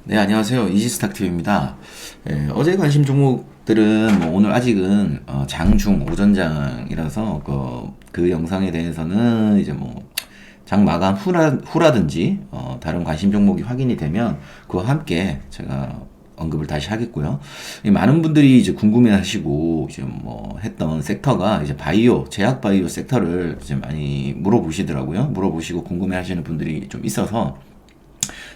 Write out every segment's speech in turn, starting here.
네, 안녕하세요. 이지스탁TV입니다. 어제 관심 종목들은 뭐 오늘 아직은 장중 오전장이라서 그 영상에 대해서는 이제 뭐 장 마감 후라든지 다른 관심 종목이 확인이 되면 그와 함께 제가 언급을 다시 하겠고요. 많은 분들이 이제 궁금해하시고 이제 뭐 했던 섹터가 이제 바이오, 제약 바이오 섹터를 이제 많이 물어보시더라고요. 물어보시고 궁금해하시는 분들이 좀 있어서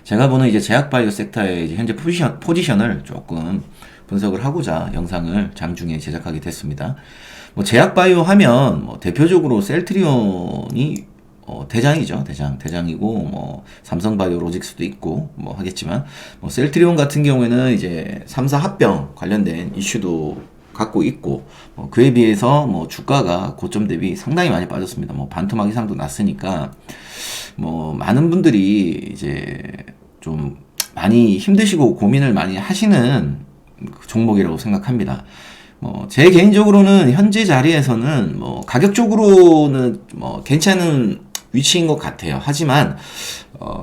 제가 보는 이제 제약바이오 섹터의 이제 현재 포지션을 조금 분석을 하고자 영상을 장중에 제작하게 됐습니다. 뭐 제약바이오 하면 뭐 대표적으로 셀트리온이 대장이죠. 대장이고 뭐 삼성바이오 로직스도 있고 뭐 하겠지만 뭐 셀트리온 같은 경우에는 이제 3사 합병 관련된 이슈도 갖고 있고 그에 비해서 뭐 주가가 고점 대비 상당히 많이 빠졌습니다. 뭐 반토막 이상도 났으니까 뭐 많은 분들이 이제 좀 많이 힘드시고 고민을 많이 하시는 종목이라고 생각합니다. 뭐 제 개인적으로는 현재 자리에서는 뭐 가격적으로는 뭐 괜찮은 위치인 것 같아요. 하지만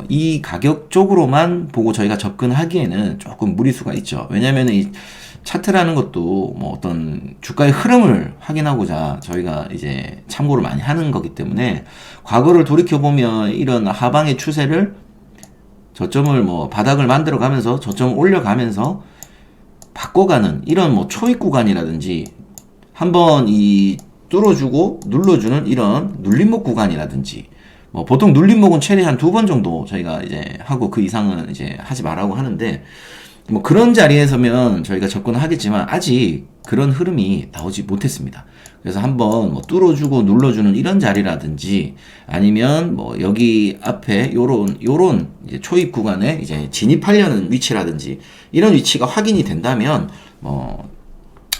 이 가격 쪽으로만 보고 저희가 접근하기에는 조금 무리수가 있죠. 왜냐하면 이 차트라는 것도 뭐 어떤 주가의 흐름을 확인하고자 저희가 이제 참고를 많이 하는 거기 때문에 과거를 돌이켜보면 이런 하방의 추세를 저점을 뭐 바닥을 만들어 가면서 저점을 올려가면서 바꿔가는 이런 뭐 초입 구간이라든지 한번 이 뚫어주고 눌러주는 이런 눌림목 구간이라든지 뭐 보통 눌림목은 최대 한 2번 정도 저희가 이제 하고 그 이상은 이제 하지 말라고 하는데 뭐 그런 자리에서면 저희가 접근을 하겠지만 아직 그런 흐름이 나오지 못했습니다. 그래서 한번 뭐 뚫어주고 눌러주는 이런 자리라든지 아니면 뭐 여기 앞에 요런 이제 초입 구간에 이제 진입하려는 위치라든지 이런 위치가 확인이 된다면 뭐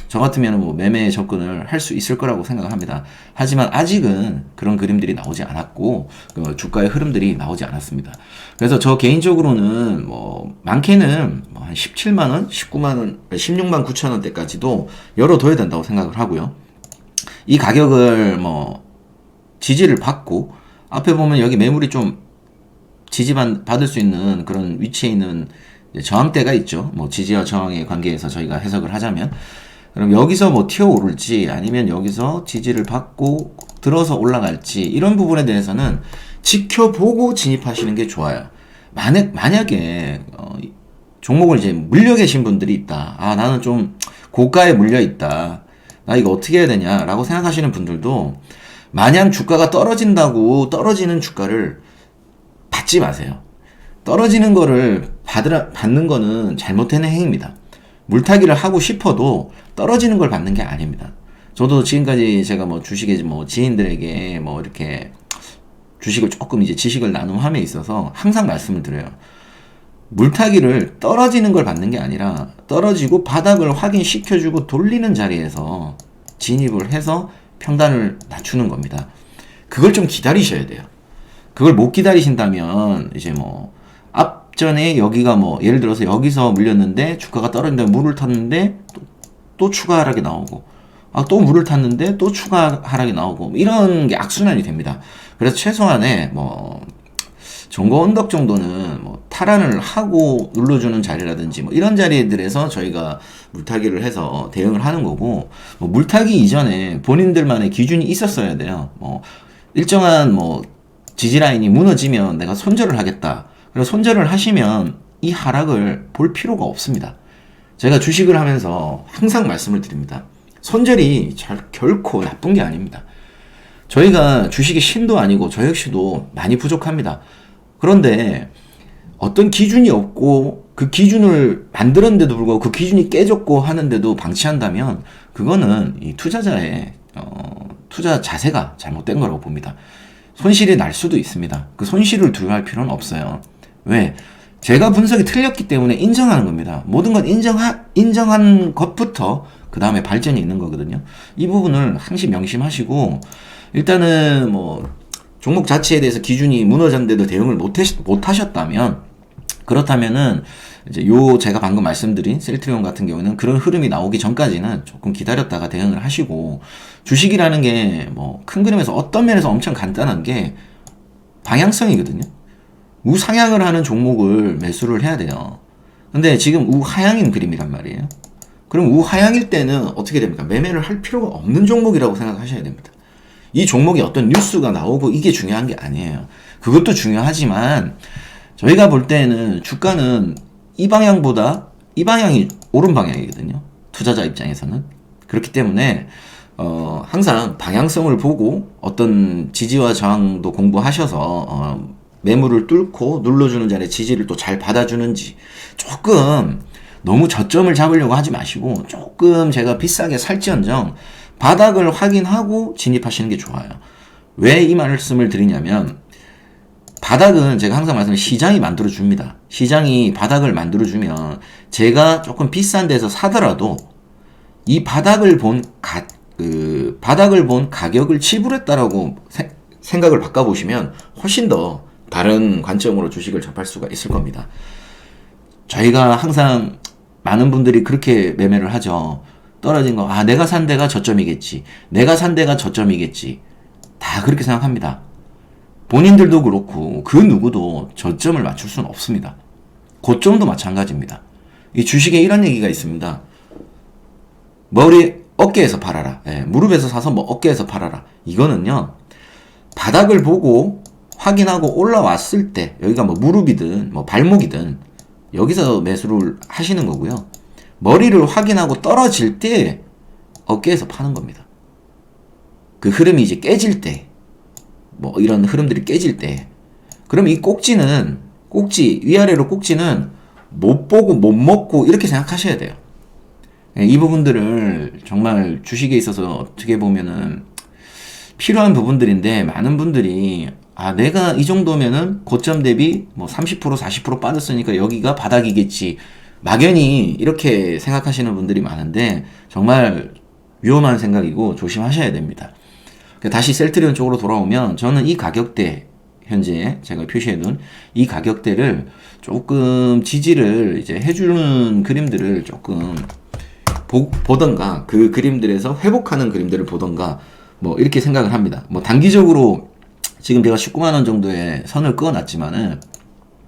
저 같으면 뭐 매매 접근을 할 수 있을 거라고 생각을 합니다. 하지만 아직은 그런 그림들이 나오지 않았고 그 주가의 흐름들이 나오지 않았습니다. 그래서 저 개인적으로는 뭐 많게는 뭐 한 17만 원, 19만 원, 16만 9천 원대까지도 열어둬야 된다고 생각을 하고요. 이 가격을 뭐 지지를 받고 앞에 보면 여기 매물이 좀 받을 수 있는 그런 위치에 있는 저항대가 있죠. 뭐 지지와 저항의 관계에서 저희가 해석을 하자면 그럼 여기서 뭐 튀어오를지 아니면 여기서 지지를 받고 들어서 올라갈지 이런 부분에 대해서는 지켜보고 진입하시는 게 좋아요. 만약에 종목을 이제 물려 계신 분들이 있다. 아, 나는 좀 고가에 물려 있다. 나 이거 어떻게 해야 되냐라고 생각하시는 분들도 마냥 주가가 떨어진다고 떨어지는 주가를 받지 마세요. 떨어지는 거를 받는 거는 잘못된 행위입니다. 물타기를 하고 싶어도 떨어지는 걸 받는 게 아닙니다. 저도 지금까지 제가 뭐 주식에 뭐 지인들에게 뭐 이렇게 주식을 조금 이제 지식을 나눔함에 있어서 항상 말씀을 드려요. 물타기를 떨어지는 걸 받는 게 아니라 떨어지고 바닥을 확인시켜주고 돌리는 자리에서 진입을 해서 평단을 낮추는 겁니다. 그걸 좀 기다리셔야 돼요. 그걸 못 기다리신다면 이제 뭐 앞전에 여기가 뭐 예를 들어서 여기서 물렸는데 주가가 떨어진다고 물을 탔는데 또 추가 하락이 나오고 또 물을 탔는데 또 추가 하락이 나오고 이런 게 악순환이 됩니다. 그래서 최소한의 뭐 종거 언덕 정도는 뭐 탈환을 하고 눌러주는 자리라든지 뭐 이런 자리들에서 저희가 물타기를 해서 대응을 하는 거고 뭐 물타기 이전에 본인들만의 기준이 있었어야 돼요. 뭐 일정한 뭐 지지라인이 무너지면 내가 손절을 하겠다. 그래서 손절을 하시면 이 하락을 볼 필요가 없습니다. 제가 주식을 하면서 항상 말씀을 드립니다. 손절이 결코 나쁜 게 아닙니다. 저희가 주식의 신도 아니고 저 역시도 많이 부족합니다. 그런데 어떤 기준이 없고 그 기준을 만들었는데도 불구하고 그 기준이 깨졌고 하는데도 방치한다면 그거는 이 투자자의 투자 자세가 잘못된 거라고 봅니다. 손실이 날 수도 있습니다. 그 손실을 두려워할 필요는 없어요. 왜? 제가 분석이 틀렸기 때문에 인정하는 겁니다. 모든 건 인정한 것부터 그 다음에 발전이 있는 거거든요. 이 부분을 항시 명심하시고 일단은 뭐 종목 자체에 대해서 기준이 무너졌는데도 대응을 못 하셨다면 그렇다면은 이제 제가 방금 말씀드린 셀트리온 같은 경우는 그런 흐름이 나오기 전까지는 조금 기다렸다가 대응을 하시고 주식이라는 게 뭐 큰 그림에서 어떤 면에서 엄청 간단한 게 방향성이거든요. 우상향을 하는 종목을 매수를 해야 돼요. 근데 지금 우하향인 그림이란 말이에요. 그럼 우하향일 때는 어떻게 됩니까? 매매를 할 필요가 없는 종목이라고 생각하셔야 됩니다. 이 종목이 어떤 뉴스가 나오고 이게 중요한 게 아니에요. 그것도 중요하지만 저희가 볼 때는 주가는 이 방향보다 이 방향이 옳은 방향이거든요. 투자자 입장에서는. 그렇기 때문에 항상 방향성을 보고 어떤 지지와 저항도 공부하셔서 매물을 뚫고 눌러주는 자리에 지지를 또 잘 받아주는지 조금 너무 저점을 잡으려고 하지 마시고 조금 제가 비싸게 살지언정 바닥을 확인하고 진입하시는 게 좋아요. 왜 이 말씀을 드리냐면 바닥은 제가 항상 말씀드린 시장이 만들어줍니다. 시장이 바닥을 만들어주면 제가 조금 비싼 데서 사더라도 이 바닥을 본 바닥을 본 가격을 지불했다라고 생각을 바꿔보시면 훨씬 더 다른 관점으로 주식을 접할 수가 있을 겁니다. 저희가 항상 많은 분들이 그렇게 매매를 하죠. 떨어진 거, 내가 산 데가 저점이겠지. 내가 산 데가 저점이겠지. 다 그렇게 생각합니다. 본인들도 그렇고 그 누구도 저점을 맞출 수는 없습니다. 고점도 마찬가지입니다. 이 주식에 이런 얘기가 있습니다. 어깨에서 팔아라. 무릎에서 사서 어깨에서 팔아라. 이거는요, 바닥을 보고 확인하고 올라왔을 때, 여기가 무릎이든 발목이든 여기서 매수를 하시는 거고요. 머리를 확인하고 떨어질 때 어깨에서 파는 겁니다. 그 흐름이 이제 깨질 때, 이런 흐름들이 깨질 때, 그럼 이 위아래로 꼭지는 못 보고 못 먹고 이렇게 생각하셔야 돼요. 이 부분들을 정말 주식에 있어서 어떻게 보면은 필요한 부분들인데 많은 분들이 내가 이 정도면은 고점 대비 30% 40% 빠졌으니까 여기가 바닥이겠지. 막연히 이렇게 생각하시는 분들이 많은데 정말 위험한 생각이고 조심하셔야 됩니다. 다시 셀트리온 쪽으로 돌아오면 저는 이 가격대 현재 제가 표시해둔 이 가격대를 조금 지지를 이제 해주는 그림들을 조금 보던가 그 그림들에서 회복하는 그림들을 보던가 이렇게 생각을 합니다. 단기적으로 지금 제가 19만원 정도의 선을 그어놨지만은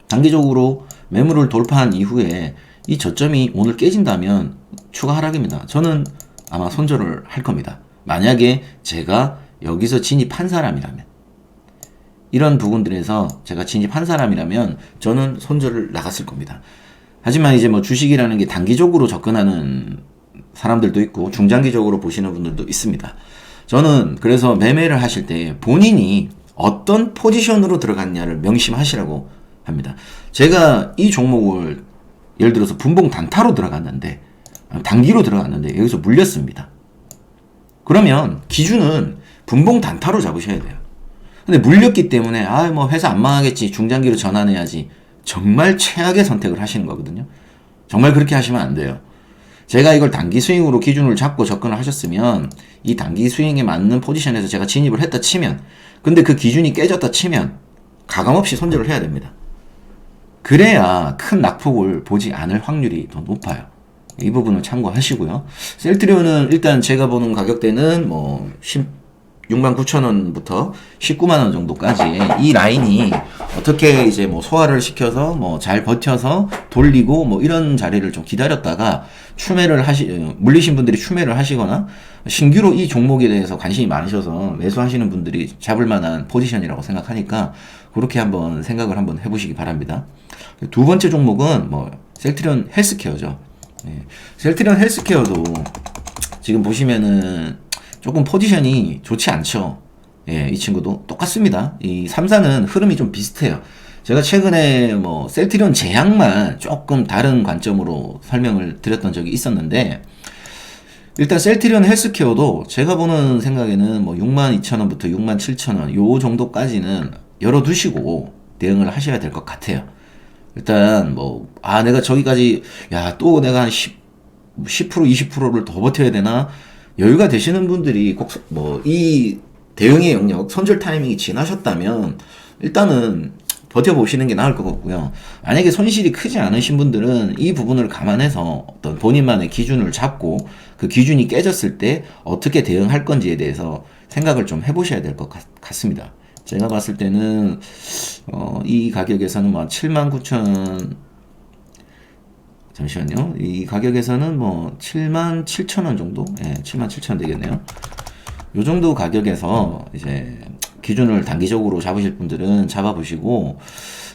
단기적으로 매물을 돌파한 이후에 이 저점이 오늘 깨진다면 추가 하락입니다. 저는 아마 손절을 할 겁니다. 만약에 제가 여기서 진입한 사람이라면, 이런 부분들에서 제가 진입한 사람이라면 저는 손절을 나갔을 겁니다. 하지만 이제 주식이라는 게 단기적으로 접근하는 사람들도 있고 중장기적으로 보시는 분들도 있습니다. 저는 그래서 매매를 하실 때 본인이 어떤 포지션으로 들어갔냐를 명심하시라고 합니다. 제가 이 종목을 예를 들어서 분봉 단타로 들어갔는데, 단기로 들어갔는데 여기서 물렸습니다. 그러면 기준은 분봉 단타로 잡으셔야 돼요. 근데 물렸기 때문에 회사 안 망하겠지, 중장기로 전환해야지, 정말 최악의 선택을 하시는 거거든요. 정말 그렇게 하시면 안 돼요. 제가 이걸 단기 스윙으로 기준을 잡고 접근을 하셨으면 이 단기 스윙에 맞는 포지션에서 제가 진입을 했다 치면, 근데 그 기준이 깨졌다 치면 가감없이 손절을 해야 됩니다. 그래야 큰 낙폭을 보지 않을 확률이 더 높아요. 이 부분을 참고하시고요. 셀트리온은 일단 제가 보는 가격대는 69,000원부터 19만원 정도까지 이 라인이 어떻게 이제 소화를 시켜서 잘 버텨서 돌리고 이런 자리를 좀 기다렸다가 물리신 분들이 추매를 하시거나 신규로 이 종목에 대해서 관심이 많으셔서 매수하시는 분들이 잡을 만한 포지션이라고 생각하니까 그렇게 한번 생각을 한번 해보시기 바랍니다. 두 번째 종목은 셀트리온 헬스케어죠. 셀트리온 헬스케어도 지금 보시면은 조금 포지션이 좋지 않죠. 이 친구도 똑같습니다. 이 3사는 흐름이 좀 비슷해요. 제가 최근에 셀트리온 제약만 조금 다른 관점으로 설명을 드렸던 적이 있었는데, 일단 셀트리온 헬스케어도 제가 보는 생각에는 62,000원부터 67,000원 요 정도까지는 열어두시고 대응을 하셔야 될 것 같아요. 일단 내가 저기까지 또 내가 한 10% 20%를 더 버텨야 되나, 여유가 되시는 분들이 꼭 이 대응의 영역, 손절 타이밍이 지나셨다면 일단은 버텨보시는 게 나을 것 같고요. 만약에 손실이 크지 않으신 분들은 이 부분을 감안해서 어떤 본인만의 기준을 잡고 그 기준이 깨졌을 때 어떻게 대응할 건지에 대해서 생각을 좀 해보셔야 될 것 같습니다. 제가 봤을 때는 이 가격에서는 79,000 잠시만요. 이 가격에서는 뭐 77,000원 정도? 예, 77,000원 되겠네요. 요 정도 가격에서 이제 기준을 단기적으로 잡으실 분들은 잡아보시고,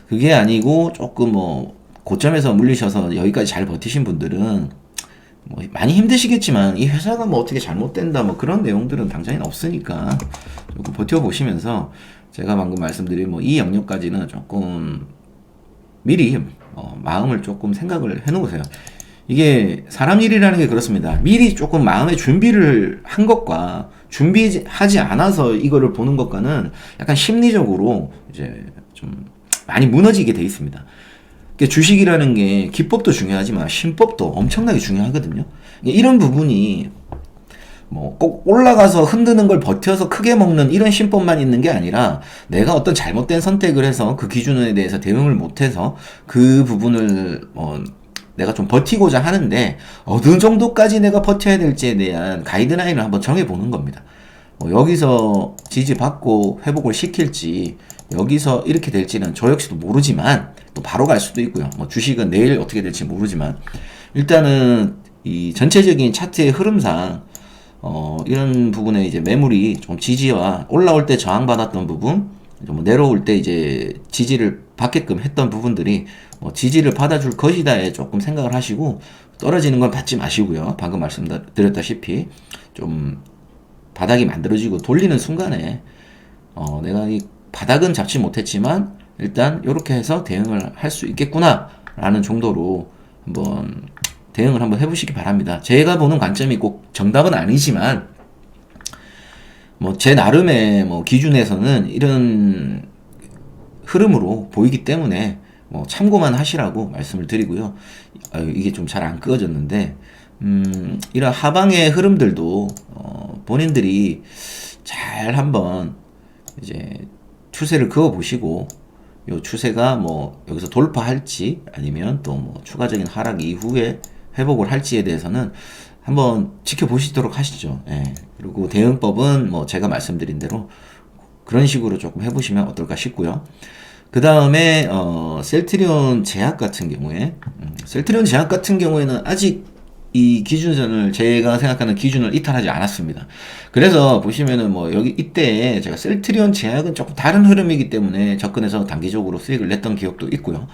그게 아니고 조금 뭐 고점에서 물리셔서 여기까지 잘 버티신 분들은 뭐 많이 힘드시겠지만 이 회사가 뭐 어떻게 잘못된다 뭐 그런 내용들은 당장은 없으니까 조금 버텨보시면서, 제가 방금 말씀드린 뭐 이 영역까지는 조금 미리 마음을 조금 생각을 해놓으세요. 이게 사람 일이라는 게 그렇습니다. 미리 조금 마음의 준비를 한 것과 준비하지 않아서 이거를 보는 것과는 약간 심리적으로 이제 좀 많이 무너지게 돼 있습니다. 그러니까 주식이라는 게 기법도 중요하지만 신법도 엄청나게 중요하거든요. 이런 부분이 뭐 꼭 올라가서 흔드는 걸 버텨서 크게 먹는 이런 신법만 있는 게 아니라, 내가 어떤 잘못된 선택을 해서 그 기준에 대해서 대응을 못해서 그 부분을 내가 좀 버티고자 하는데 어느 정도까지 내가 버텨야 될지에 대한 가이드라인을 한번 정해보는 겁니다. 여기서 지지받고 회복을 시킬지, 여기서 이렇게 될지는 저 역시도 모르지만, 또 바로 갈 수도 있고요. 주식은 내일 어떻게 될지 모르지만, 일단은 이 전체적인 차트의 흐름상 이런 부분에 이제 매물이 좀 지지와 올라올 때 저항받았던 부분, 좀 내려올 때 이제 지지를 받게끔 했던 부분들이 지지를 받아줄 것이다에 조금 생각을 하시고, 떨어지는 건 받지 마시고요. 방금 말씀드렸다시피 좀 바닥이 만들어지고 돌리는 순간에 내가 이 바닥은 잡지 못했지만 일단 이렇게 해서 대응을 할 수 있겠구나 라는 정도로 한번 대응을 한번 해보시기 바랍니다. 제가 보는 관점이 꼭 정답은 아니지만 뭐 제 나름의 뭐 기준에서는 이런 흐름으로 보이기 때문에 뭐 참고만 하시라고 말씀을 드리고요. 이게 좀 잘 안 끄어졌는데, 이런 하방의 흐름들도 본인들이 잘 한번 이제 추세를 그어 보시고, 요 추세가 뭐 여기서 돌파할지 아니면 또 뭐 추가적인 하락 이후에 회복을 할지에 대해서는 한번 지켜보시도록 하시죠. 예. 그리고 대응법은 뭐 제가 말씀드린 대로 그런 식으로 조금 해보시면 어떨까 싶고요. 그 다음에 셀트리온 제약 같은 경우에 셀트리온 제약 같은 경우에는 아직 이 기준선을, 제가 생각하는 기준을 이탈하지 않았습니다. 그래서 보시면은 뭐 여기 이때 제가 셀트리온 제약은 조금 다른 흐름이기 때문에 접근해서 단기적으로 수익을 냈던 기억도 있고요.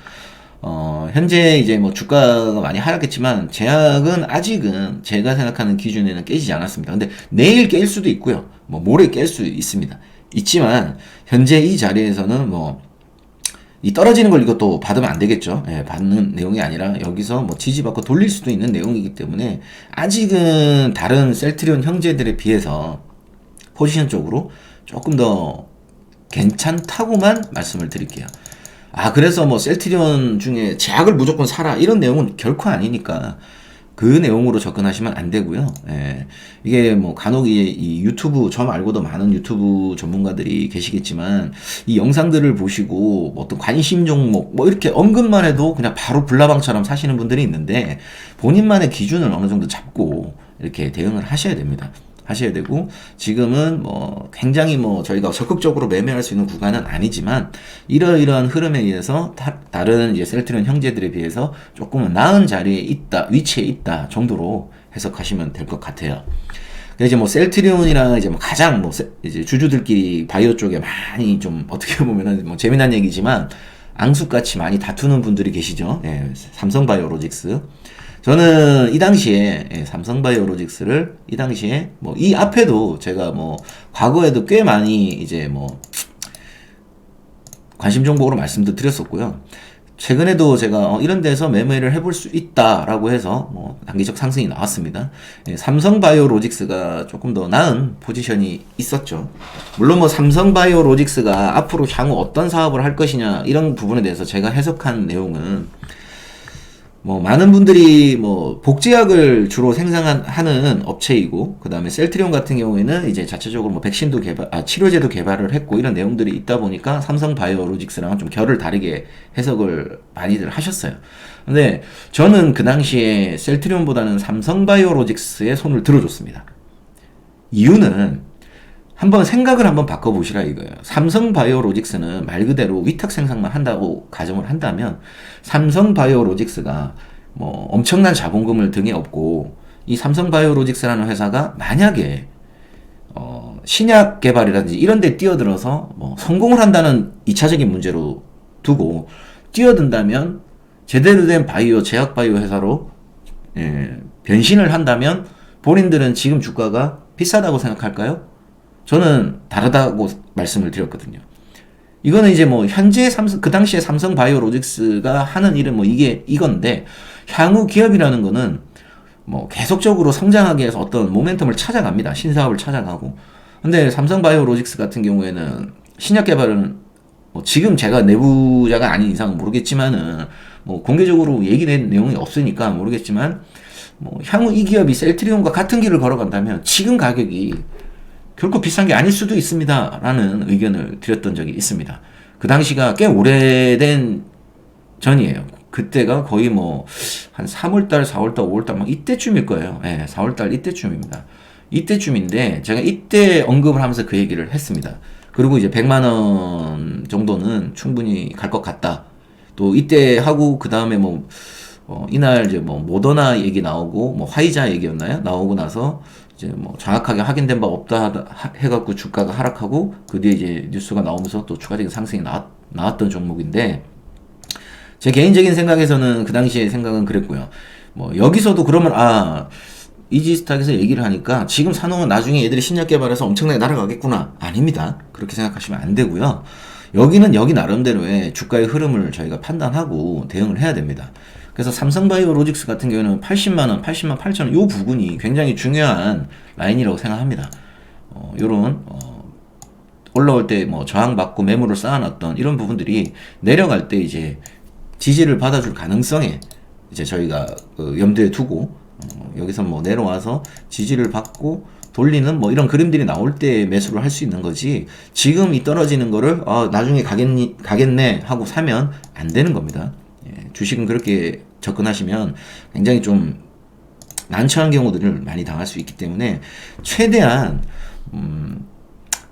현재 이제 뭐 주가가 많이 하락했지만 제약은 아직은 제가 생각하는 기준에는 깨지지 않았습니다. 근데 내일 깰 수도 있고요. 뭐 모레 깰 수 있습니다. 있지만 현재 이 자리에서는 뭐 이 떨어지는 걸 이것도 받으면 안 되겠죠. 예, 받는 내용이 아니라 여기서 뭐 지지받고 돌릴 수도 있는 내용이기 때문에 아직은 다른 셀트리온 형제들에 비해서 포지션적으로 조금 더 괜찮다고만 말씀을 드릴게요. 그래서 뭐 셀트리온 중에 제약을 무조건 사라 이런 내용은 결코 아니니까 그 내용으로 접근하시면 안 되고요. 예. 이게 뭐 간혹 이 유튜브, 저 말고도 많은 유튜브 전문가들이 계시겠지만 이 영상들을 보시고 뭐 어떤 관심 종목 뭐 이렇게 언급만 해도 그냥 바로 불나방처럼 사시는 분들이 있는데, 본인만의 기준을 어느 정도 잡고 이렇게 대응을 하셔야 됩니다. 하셔야 되고, 지금은 뭐 굉장히 뭐 저희가 적극적으로 매매할 수 있는 구간은 아니지만 이러이러한 흐름에 의해서 다른 이제 셀트리온 형제들에 비해서 조금은 나은 자리에 있다, 위치에 있다 정도로 해석하시면 될 것 같아요. 이제 뭐 셀트리온이랑 이제 뭐 가장 뭐 이제 주주들끼리 바이오 쪽에 많이 좀 어떻게 보면은 뭐 재미난 얘기지만 앙숙같이 많이 다투는 분들이 계시죠. 예, 삼성바이오로직스. 저는 이 당시에 삼성바이오로직스를 이 당시에 뭐 이 앞에도 제가 뭐 과거에도 꽤 많이 이제 뭐 관심 정보로 말씀도 드렸었고요. 최근에도 제가 이런 데서 매매를 해볼 수 있다라고 해서 뭐 단기적 상승이 나왔습니다. 삼성바이오로직스가 조금 더 나은 포지션이 있었죠. 물론 뭐 삼성바이오로직스가 앞으로 향후 어떤 사업을 할 것이냐 이런 부분에 대해서 제가 해석한 내용은, 뭐 많은 분들이 뭐 복제약을 주로 생산하는 업체이고, 그 다음에 셀트리온 같은 경우에는 이제 자체적으로 뭐 백신도 치료제도 개발을 했고 이런 내용들이 있다 보니까 삼성바이오로직스랑은 좀 결을 다르게 해석을 많이들 하셨어요. 근데 저는 그 당시에 셀트리온보다는 삼성바이오로직스에 손을 들어줬습니다. 이유는 한번 생각을 한번 바꿔보시라 이거예요. 삼성바이오로직스는 말 그대로 위탁 생산만 한다고 가정을 한다면, 삼성바이오로직스가 뭐 엄청난 자본금을 등에 업고 이 삼성바이오로직스라는 회사가 만약에 신약 개발이라든지 이런 데 뛰어들어서 뭐 성공을 한다는 2차적인 문제로 두고 뛰어든다면 제대로 된 바이오 제약 바이오 회사로 변신을 한다면 본인들은 지금 주가가 비싸다고 생각할까요? 저는 다르다고 말씀을 드렸거든요. 이거는 이제 뭐 현재 그 당시에 삼성바이오로직스가 하는 일은 뭐 이건데 향후 기업이라는 거는 뭐 계속적으로 성장하기 위해서 어떤 모멘텀을 찾아갑니다. 신사업을 찾아가고. 근데 삼성바이오로직스 같은 경우에는 신약 개발은 뭐 지금 제가 내부자가 아닌 이상은 모르겠지만은 뭐 공개적으로 얘기된 내용이 없으니까 모르겠지만 뭐 향후 이 기업이 셀트리온과 같은 길을 걸어간다면 지금 가격이 결코 비싼 게 아닐 수도 있습니다. 라는 의견을 드렸던 적이 있습니다. 그 당시가 꽤 오래된 전이에요. 그때가 거의 뭐 한 3월달, 4월달, 5월달 막 이때쯤일 거예요. 예, 4월달 이때쯤입니다. 이때쯤인데 제가 이때 언급을 하면서 그 얘기를 했습니다. 그리고 이제 100만 원 정도는 충분히 갈 것 같다. 또 이때 하고 그 다음에 뭐 이날 이제 뭐 모더나 얘기 나오고 뭐 화이자 얘기였나요? 나오고 나서 이제 뭐 정확하게 확인된 바 없다 해갖고 주가가 하락하고 그 뒤에 이제 뉴스가 나오면서 또 추가적인 상승이 나왔던 종목인데 제 개인적인 생각에서는 그 당시에 생각은 그랬고요. 뭐 여기서도 그러면 이지스탁에서 얘기를 하니까 지금 사놓으면 나중에 얘들이 신약 개발해서 엄청나게 날아가겠구나. 아닙니다. 그렇게 생각하시면 안 되고요. 여기는 여기 나름대로의 주가의 흐름을 저희가 판단하고 대응을 해야 됩니다. 그래서 삼성바이오로직스 같은 경우에는 80만원, 80만 8천원 요 부분이 굉장히 중요한 라인이라고 생각합니다. 요런 올라올 때 뭐 저항받고 매물을 쌓아놨던 이런 부분들이 내려갈 때 이제 지지를 받아줄 가능성에 이제 저희가 염두에 두고 여기서 뭐 내려와서 지지를 받고 돌리는 뭐 이런 그림들이 나올 때 매수를 할 수 있는 거지 지금 이 떨어지는 거를 나중에 가겠네 하고 사면 안 되는 겁니다. 예, 주식은 그렇게 접근하시면 굉장히 좀 난처한 경우들을 많이 당할 수 있기 때문에 최대한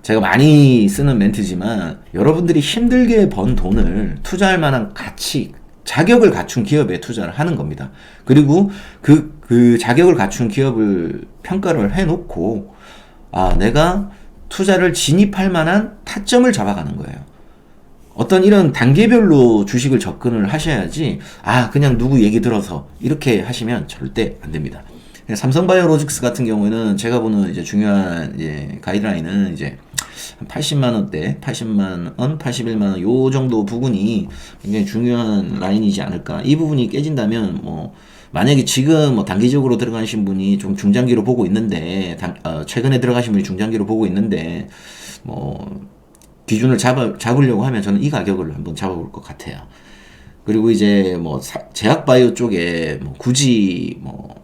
제가 많이 쓰는 멘트지만 여러분들이 힘들게 번 돈을 투자할 만한 가치, 자격을 갖춘 기업에 투자를 하는 겁니다. 그리고 그 자격을 갖춘 기업을 평가를 해놓고 내가 투자를 진입할 만한 타점을 잡아가는 거예요. 어떤 이런 단계별로 주식을 접근을 하셔야지 그냥 누구 얘기 들어서 이렇게 하시면 절대 안 됩니다. 삼성바이오로직스 같은 경우에는 제가 보는 이제 중요한 이제 가이드라인은 이제 80만 원대, 80만 원, 81만 원 요 정도 부분이 굉장히 중요한 라인이지 않을까. 이 부분이 깨진다면 뭐 만약에 지금 뭐 단기적으로 들어가신 분이 좀 중장기로 보고 있는데 최근에 들어가신 분이 중장기로 보고 있는데 뭐 기준을 잡으려고 하면 저는 이 가격을 한번 잡아볼 것 같아요. 그리고 이제 뭐 제약바이오 쪽에 뭐 굳이 뭐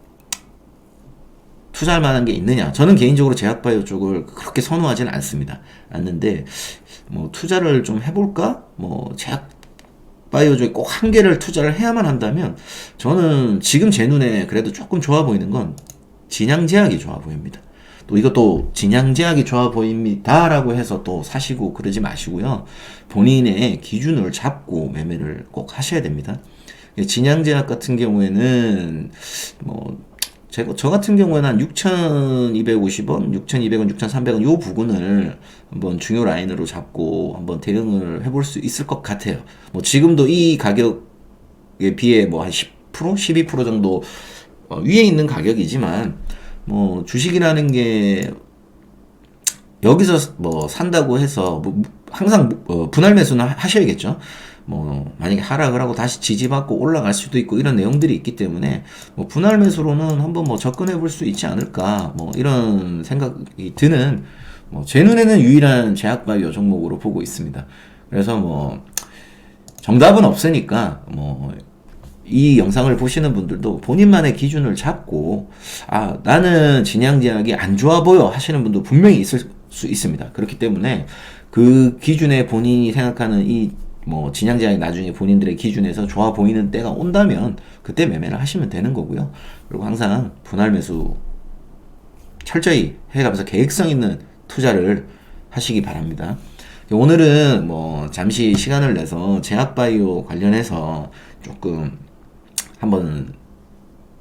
투자할 만한 게 있느냐? 저는 개인적으로 제약바이오 쪽을 그렇게 선호하지는 않는데 뭐 투자를 좀 해볼까? 뭐 제약바이오 쪽에 꼭 한 개를 투자를 해야만 한다면 저는 지금 제 눈에 그래도 조금 좋아 보이는 건 진양제약이 좋아 보입니다. 또 이것도 진양제약이 좋아 보입니다라고 해서 또 사시고 그러지 마시고요. 본인의 기준을 잡고 매매를 꼭 하셔야 됩니다. 진양제약 같은 경우에는 뭐 저 같은 경우에는 한 6,250원, 6,200원, 6,300원 요 부분을 한번 중요 라인으로 잡고 한번 대응을 해볼 수 있을 것 같아요. 뭐 지금도 이 가격에 비해 뭐 한 10%, 12% 정도 위에 있는 가격이지만 뭐 주식이라는 게 여기서 뭐 산다고 해서 뭐 항상 분할 매수는 하셔야겠죠. 뭐 만약에 하락을 하고 다시 지지받고 올라갈 수도 있고 이런 내용들이 있기 때문에 뭐 분할 매수로는 한번 뭐 접근해 볼 수 있지 않을까 뭐 이런 생각이 드는 뭐 제 눈에는 유일한 제약바이오 종목으로 보고 있습니다. 그래서 뭐 정답은 없으니까 뭐 이 영상을 보시는 분들도 본인만의 기준을 잡고 나는 진양제약이 안 좋아 보여 하시는 분도 분명히 있을 수 있습니다. 그렇기 때문에 그 기준에 본인이 생각하는 이 뭐 진양제약이 나중에 본인들의 기준에서 좋아 보이는 때가 온다면 그때 매매를 하시면 되는 거고요. 그리고 항상 분할 매수 철저히 해가면서 계획성 있는 투자를 하시기 바랍니다. 오늘은 뭐 잠시 시간을 내서 제약바이오 관련해서 조금 한번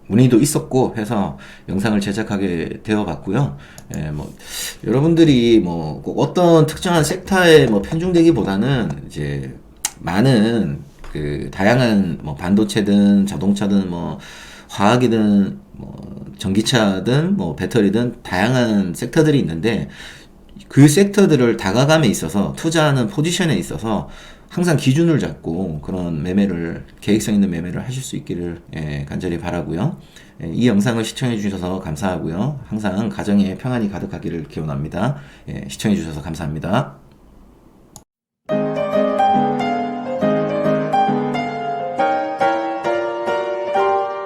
문의도 있었고 해서 영상을 제작하게 되어봤고요. 예, 뭐 여러분들이 뭐 꼭 어떤 특정한 섹터에 뭐 편중되기보다는 이제 많은 그 다양한 뭐 반도체든 자동차든 뭐 화학이든 뭐 전기차든 뭐 배터리든 다양한 섹터들이 있는데 그 섹터들을 다가감에 있어서 투자하는 포지션에 있어서 항상 기준을 잡고 그런 매매를 계획성 있는 매매를 하실 수 있기를 간절히 바라고요. 이 영상을 시청해 주셔서 감사하고요. 항상 가정에 평안이 가득하기를 기원합니다. 시청해 주셔서 감사합니다.